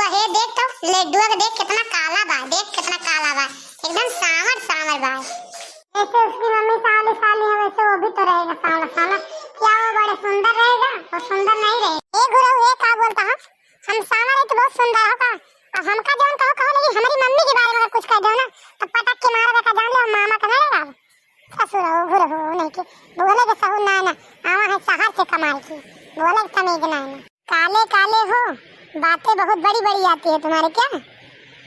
लड्डुआ है, देख तो लड्डुआ का देख कितना काला बा, देख कितना काला बा, एकदम सांवर सांवर बा। ऐसे उसकी मम्मी साली साली है, वैसे वो भी तो रहेगा सांवला सांवला। क्या वो बड़ा सुंदर रहेगा? वो सुंदर नहीं रहेगा। ए गुरु ये क्या बोलता है? हम सांवर है तो बहुत सुंदर होगा, और हमका जान कहो कहो, लेकिन हमारी मम्मी के बारे में कुछ कह दो ना तो पटक के मारेगा का जान ले, मामा का रहेगा ससुर हो गुरु हो नहीं के बोले के सहु ना ना आवा है शहर से कमाई की, बोले तमीज ना ना। काले काले हो, बातें बहुत बड़ी बड़ी आती है तुम्हारे, क्या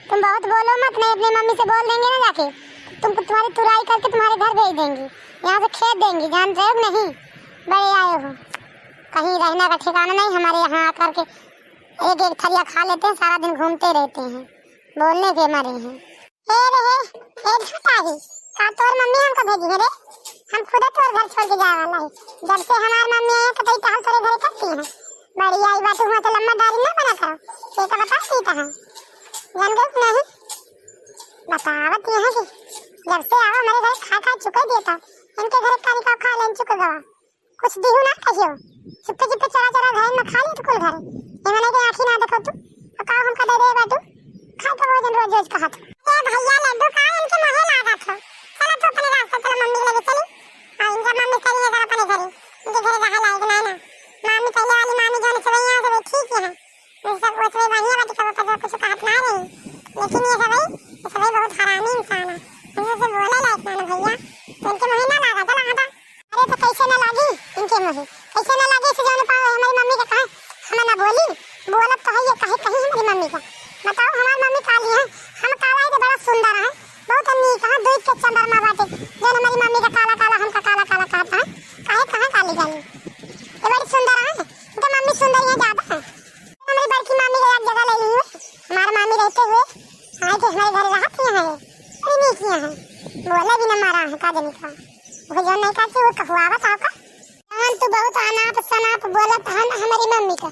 तुम बहुत बोलो मत, नहीं अपनी मम्मी से बोल देंगे ना जाके, तुमको तुम्हारी तुराई करके तुम्हारे घर भेज देंगी, यहाँ से खेत देंगी, जान रहे हो नहीं? बड़े आए हो, कहीं रहने का ठिकाना नहीं, हमारे यहाँ आकर के एक एक थरिया खा लेते हैं, सारा दिन घूमते रहते हैं, बोलने के मारे हैं। ए रे ए झूठा ही का तोर मम्मी हमको भेजी है रे, हम खुद तोर घर छोड़ के जाए वाला है, जब से हमार मम्मी है कतई टहल तोरे घर करती है, बड़ी आई बात हुआ तो लम्बा दाढ़ी ना बना करो, ये का बता सीता है जान गए नहीं बतावत ये है कि जब से आओ हमारे घर खा खा चुके देता, इनके घर काली का खा लेन चुके गवा, कुछ दिहु ना कहियो, चुपके चुपके चरा चरा घर में खा ली तो कुल घर ये मने के आंखी ना देखो तू और का हमका दे दे बाटू खा तो भोजन रोज रोज कहत ए भैया लड्डू का इनके मोहे लागत हो, चलो तो अपने रास्ते चलो मम्मी के लेके चली, और इनका मम्मी चली है अपने घर, इनके घर रहा लायक ना ना मामी पहले वाली मामी जाने से वही यहाँ से ठीक है, ये सब वो सब बढ़िया बात सब पता कुछ कहत ना रही, लेकिन ये सब बहुत हरामी इंसान है, हमसे से बोले लायक ना भैया, तो इनके मोहे ना लागा चला हटा। अरे तो कैसे ना लागी इनके मोहे, कैसे ना लागे से जाने पाओ हमारी मम्मी के कहे हम ना बोली, बोलत तो है ये कहे कहीं हमारी मम्मी का, बताओ हमारी मम्मी काली है, हम काला है तो बड़ा सुंदर है, बहुत नीक है, दूध के चंद्रमा बाटे जो हमारी मम्मी का काला काला हमका काला काला कहता है, कहे कहे काली काली ये बड़ी सुंदर है, इनकी मम्मी सुंदर है ज्यादा है, हमारी बड़की मम्मी का एक जगह ले ली है, हमारी मम्मी रहते हुए आए थे हमारे घर रहती है, बड़ी नीक है, बोले भी न मारा है का जनी का वो जो नहीं कहती वो कहुआवत आओ का जान तू बहुत अनाप शनाप बोलत है ना हमारी मम्मी का,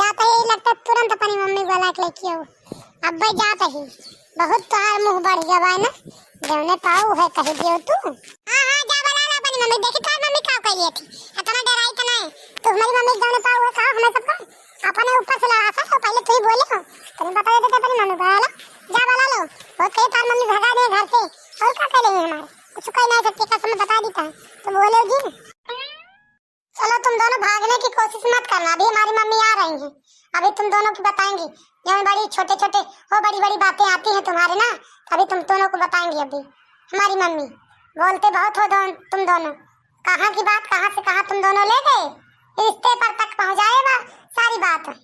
जाता ही लगता तुरंत अपनी मम्मी बोला के लेके आओ, अब भाई जाता ही बहुत तार मुंह बढ़ गया है ना, देवने पाऊ है कह दियो तू, हां हां जा बोला ना अपनी मम्मी, देखी तार मम्मी का कह थी, इतना डराई तो नहीं तो हमारी मम्मी देवने पाऊ है का हमें सबका अपने ऊपर से लगा सा, पहले तू ही बोले हो तुम बता देते अपनी मम्मी बोला जा बोला लो, वो कहे तार मम्मी भगा दे घर से, और क्या करेंगे हमारे कुछ कोई नहीं सकती कसम बता देता है तो बोलोगी। चलो तुम दोनों भागने की कोशिश मत करना, अभी हमारी मम्मी आ रही हैं, अभी तुम दोनों की बताएंगी, जो बड़ी छोटे छोटे वो बड़ी बड़ी बातें आती हैं तुम्हारे ना, अभी तुम दोनों को बताएंगी, अभी हमारी मम्मी बोलते बहुत हो तुम दोनों, कहाँ की बात कहाँ से कहाँ तुम दोनों ले गए, रिश्ते पर तक पहुँचाएगा सारी बात।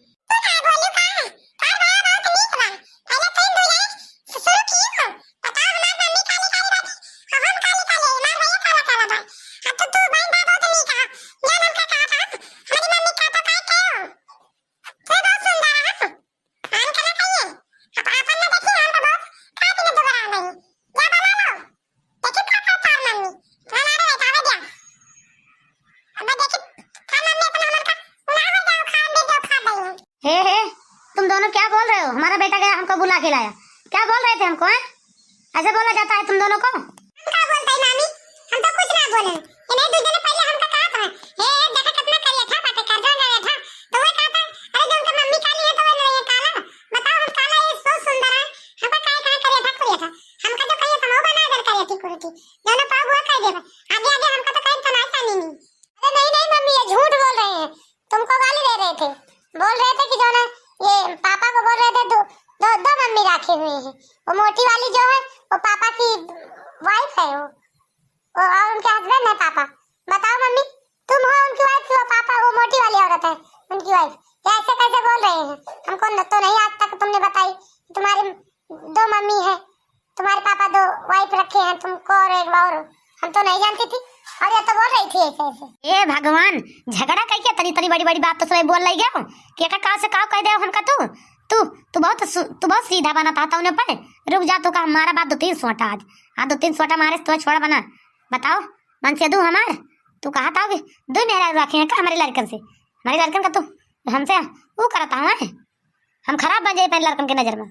तुम दोनों क्या बोल रहे हो? हमारा बेटा गया हमको बुला के लाया, क्या बोल रहे थे हमको हैं? ऐसे बोला जाता है तुम दोनों को? हम क्या बोलते हैं मामी, हम तो कुछ ना बोले, ये नहीं दूसरे ने पहले हमका कहा था ए देखा कितना करिया था बातें कर जो रहा था, तो वो कहा था अरे जो उनका मम्मी काली है तो वो नहीं काला, बताओ हम काला ये सो सुंदर है, हमका काहे काहे करिया था हमका जो कहिए था वो बना कर करिया थी कुर्ती दोनों पाव हुआ कह देगा आगे आगे हमका तो कहीं तमाशा नहीं। अरे नहीं नहीं मम्मी ये झूठ बोल रहे हैं, तुमको गाली दे रहे थे, बोल रहे थे कि जो ना ये पापा को बोल रहे थे दो दो, दो मम्मी रखे हुए हैं, वो मोटी वाली जो है वो पापा की वाइफ है, वो और उनके हस्बैंड है पापा, बताओ मम्मी तुम हो उनकी वाइफ, वो पापा वो मोटी वाली औरत है उनकी वाइफ, ऐसे कैसे बोल रहे हैं? हमको तो नहीं आज तक तुमने बताई तुम्हारे दो मम्मी है, तुम्हारे पापा दो वाइफ रखे हैं, तुमको और एक और हम तो नहीं जानती थी, और ये तो बोल रही थी ऐसे ऐसे। ए भगवान झगड़ा कह के तनी तनी बड़ी बड़ी बात तो सब बोल रही गया कि एक का से का कह दे हमका तू बहुत सीधा बना पाता उन्हें पर रुक जा, तो का हमारा बात 2-3 सोटा आज हाँ 2-3 सोटा मारे तो छोड़ बना, बताओ मन से दू हमार तू कहा था दो मेरा रखे हैं का हमारे लड़कन से, हमारे लड़कन का तू हमसे वो करता हूँ हम खराब बन जाए पहले लड़कन के नजर में।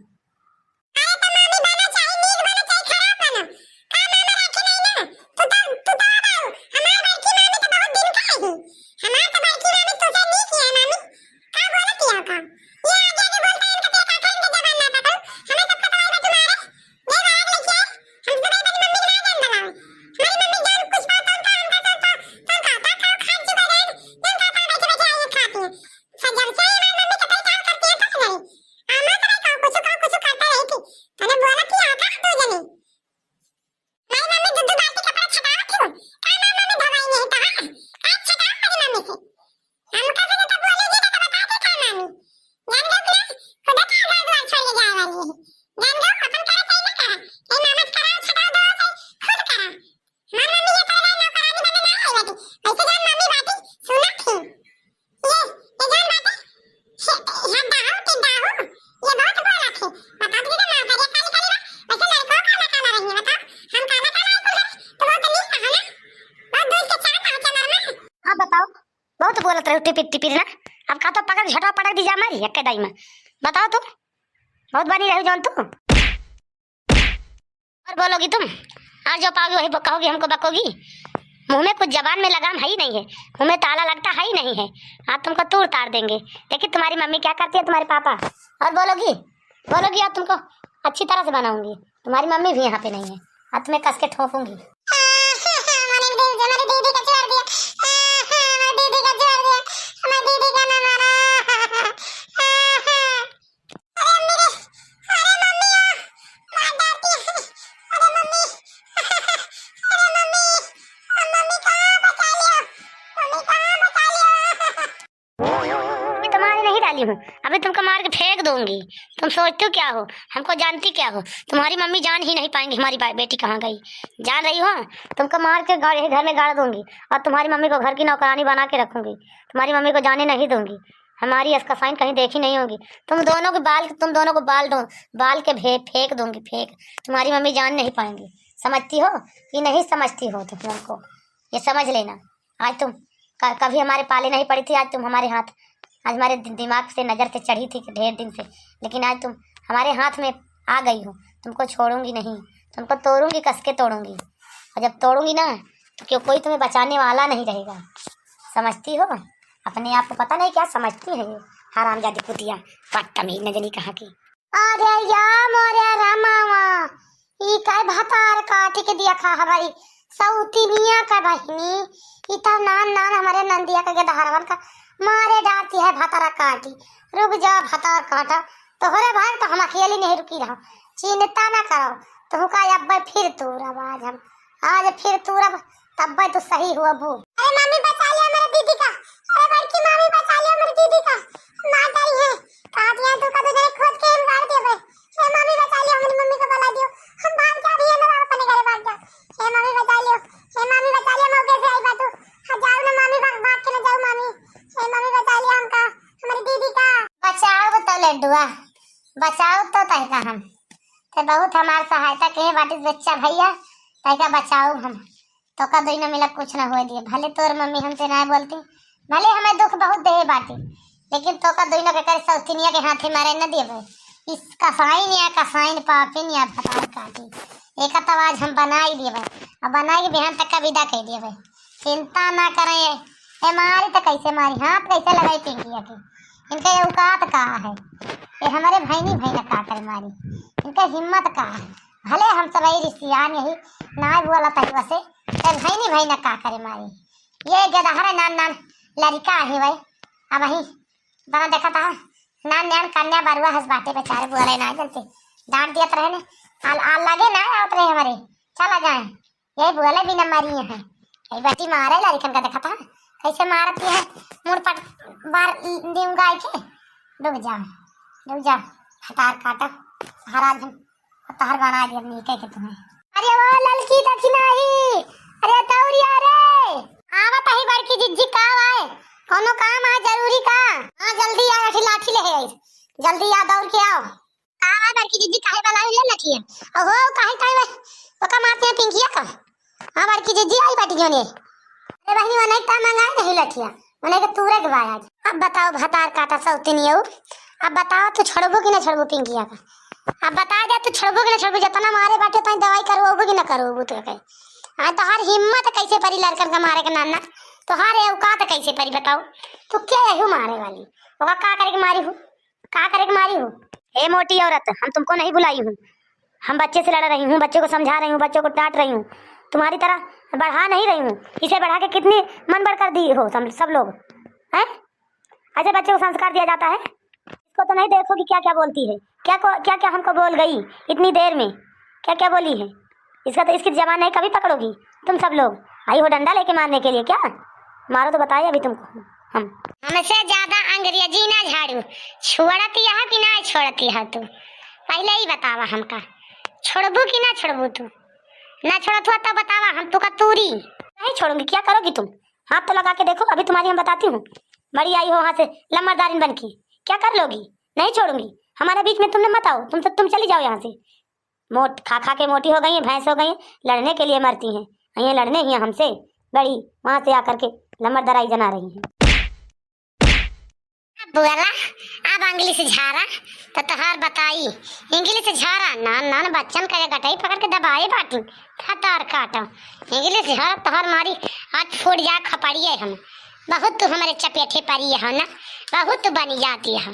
करत रहे टिपिर टिपिर ना। अब का तो पकड़ झटा पटक दी जा मारी एक दाई में। बताओ तुम बहुत बनी रही जौन तुम। और बोलोगी तुम आज जो पाओगी वही कहोगी, हमको बकोगी। मुंह में कुछ जबान में लगाम है ही नहीं है, मुंह में ताला लगता है ही नहीं है। आज तुमको तोड़ ताड़ देंगे। देखिए तुम्हारी मम्मी क्या करती है, तुम्हारे पापा। और बोलोगी बोलोगी आज तुमको अच्छी तरह से बनाऊंगी। तुम्हारी मम्मी भी यहाँ पे नहीं है, आज तुम्हें कस के ठोकूंगी। हूँ अभी तुमको मार के फेंक दूंगी। तुम सोचते हो क्या हो, हमको जानती क्या हो। तुम्हारी मम्मी जान ही नहीं पाएंगी हमारी बेटी कहाँ गई। जान रही हो तुमको मार के घर में गाड़ दूंगी और तुम्हारी मम्मी को घर की नौकरानी बना के रखूंगी। तुम्हारी मम्मी को जाने नहीं दूंगी। हमारी इसका साइन कहीं देखी नहीं होगी। तुम दोनों को बाल के फेंक दूंगी फेंक। तुम्हारी मम्मी जान नहीं पाएंगी। समझती हो कि नहीं समझती हो तुम हमको, ये समझ लेना। आज तुम कभी हमारे पाले नहीं पड़ी थी, आज तुम हमारे हाथ, आज हमारे दिमाग से नज़र से चढ़ी थी ढेर दिन से, लेकिन आज तुम हमारे हाथ में आ गई हो। तुमको छोड़ूंगी नहीं, तुमको तोड़ूंगी, कस के तोड़ूंगी। और जब तोड़ूंगी ना तो क्यों कोई तुम्हें बचाने वाला नहीं रहेगा। समझती हो अपने आप को, पता नहीं क्या समझती है ये हरामजादी कुतिया बदतमीज न जानी कहाँ की। अरे या मोरे रामावा ई काय भातार काट के दिया खा हमारी सौती मियां का बहिनी। इतना नान हमारे नंदिया का गधारवन का मारे जाती है भातारा काटी। रुक जा भातार काटा तो हरे भाई तो हम अकेले नहीं रुकी रहो। चिंता ना करो तो का अब फिर तूरब आज फिर तूरब तब तो सही हुआ बू। अरे मम्मी बचा लिया मेरी दीदी का। अरे बड़की मम्मी बचा लिया मेरी दीदी का। मार डाली है काट लिया तू का तो जरे खोद के मार दे बे। हे मम्मी बचा लिया मेरी मम्मी को बुला दियो। हम भाग जा रही है ना अपने घर भाग जा। हे मम्मी बचा लियो, हे मम्मी बचा लिया मौके से आई बातू। हां जाओ ना मम्मी भाग के ना जाओ मम्मी। हे मम्मी बचा लिया हमका हमारी दीदी का। बचाओ तो लड्डुआ बचाओ तो तहका हम ते बहुत हमार सहायता के बाटी बच्चा भैया तहका बचाओ हम तो का दोई न मिला कुछ ना हो दिए। भले तोर मम्मी हमसे ना बोलती, भले हमें दुख बहुत दे बाटी, लेकिन तो का दोई न के कर सौतिनिया के हाथे मारे न देबे। इसका साइन या का साइन पापिन या भतार काटी एक तो आज हम बनाई देबे। अब बनाई के बिहान तक का विदा कह देबे। चिंता ना करें। ए मारी तो कैसे मारी, हाथ कैसे लगाई पिंकिया के। इनका औकात कहाँ है, ये हमारे भाईनी भाई का कर मारी। इनका हिम्मत कहाँ है। भले हम सब रिश्तेदार यही ना बोला तही वैसे भाईनी भाई ना का करे मारी। ये गदहरा नान लड़का है भाई। अब वही बना देखा था नान कन्या बरुआ हंस बाटे बेचारे बोले ना जलते डांट दिया रहे ने आल लगे ना आवत रहे हमारे चला जाए। यही बोले बिना मारी है यही बेटी मारे लड़कन का देखा था कैसे मारती है। मुड़ पर बार दूंगा के डूब जा हतार काटा हरा तार बना दिया नीचे के तुम्हें। अरे वो ललकी दक्षिणाई अरे तौरिया रे आवत ही बड़की जिज्जी का आए कोनो काम है जरूरी का। हां जल्दी आ लाठी ले आई जल्दी आ दौड़ के आओ। काम है बड़की जिज्जी काहे वाला ले लाठी है ओहो काहे वो का मारते हैं पिंकिया का। हां बड़की जिज्जी आई बाटी जोने। अरे बहनी वने का मंगाए नहीं लाठिया वने के तूरे के बाय आज। अब बताओ भतार काटा सौतिनियो, अब बताओ तू छोड़बो कि ना छोड़बो पिंकिया का। अब बता दे तू छोड़बो कि ना छोड़बो, जितना मारे बाटे तो दवाई करवाबो कि ना करवाबो तो कहे। हां तो हर हिम्मत कैसे परी लड़कन का मारे के नाना तो हर औकात कैसे परी बताओ। तू क्या है मारे वाली ओका का करे के मारी हूं, का करे के मारी हूं। हे मोटी औरत हम तुमको नहीं बुलाई हूं, हम बच्चे से लड़ रही हूं, बच्चे को समझा रही हूं, बच्चों को डांट रही हूं। तुम्हारी तरह बढ़ा नहीं रही हूं। इसे बढ़ा के कितनी मन बढ़ कर दी हो सब लोग हैं। ऐसे बच्चे को संस्कार दिया जाता है। इसको तो नहीं देखो कि क्या क्या बोलती है, क्या हमको बोल गई इतनी देर में, क्या क्या बोली है। इसका तो इसकी जबान नहीं कभी पकड़ोगी तुम सब लोग। आई हो डंडा लेके मारने के लिए, क्या मारो तो बताइए अभी तुमको। हमसे ज्यादा अंग्रेजी ना झाड़ू छोड़ती है कि ना छोड़ती है तू पहले ही बतावा हमका। छोड़बू कि ना छोड़बू तू, ना छोड़त हुआ तब बतावा हम तो का तूरी नहीं छोड़ूंगी। क्या करोगी तुम, हाथ तो लगा के देखो अभी तुम्हारी हम बताती हूँ। बड़ी आई हो वहाँ से लम्बरदारिन बन की, क्या कर लोगी। नहीं छोड़ूंगी, हमारे बीच में तुमने मत आओ। तुम चली जाओ यहाँ से। खा के मोटी हो गई है, भैंस हो गई है, लड़ने के लिए मरती हैं। ये लड़ने ही हमसे बड़ी वहाँ से आकर के लम्बरदाराई जना रही हैं। बुआला अब इंग्लिश झारा तो तहार बताई इंग्लिश झारा नान नान बच्चन का गटाई पकड़ के दबाए बाटी खतार काटा इंग्लिश झारा तहार मारी आज फोड़ जा खपड़िए हम बहुत तू हमारे चपेटे पड़ी है ना बहुत तू बनी जाती है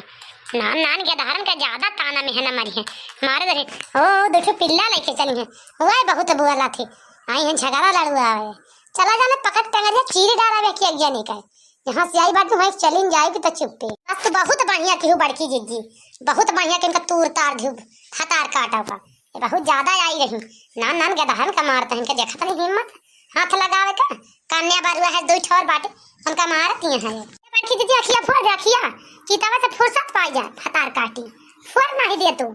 नान नान के धारण का ज्यादा ताना में है ना मरी है मारे दे ओ देखो पिल्ला लेके चली है वह बहुत बुआला थी आई है झगड़ा लड़ुआ है चला जाने पकड़ टंगरिया चीर डाला वे कि अज्ञा नहीं का यहाँ से आई बात वहीं चलिन जाएगी तो चुप्पे अब तो बहुत बढ़िया थी बड़की जिज्जी बहुत बढ़िया कि इनका तूर तार धूप खतार काटा हुआ बहुत ज्यादा आई रही नान नान के दहन का मारता है इनका देखा नहीं हिम्मत हाथ लगावे का कन्या बारुआ है दो ठोर बाटे उनका मारती है बड़की जिज्जी अखिया फोड़ रखिया चितावा से फुर्सत पाई जा खतार काटी फोड़ नहीं दे तू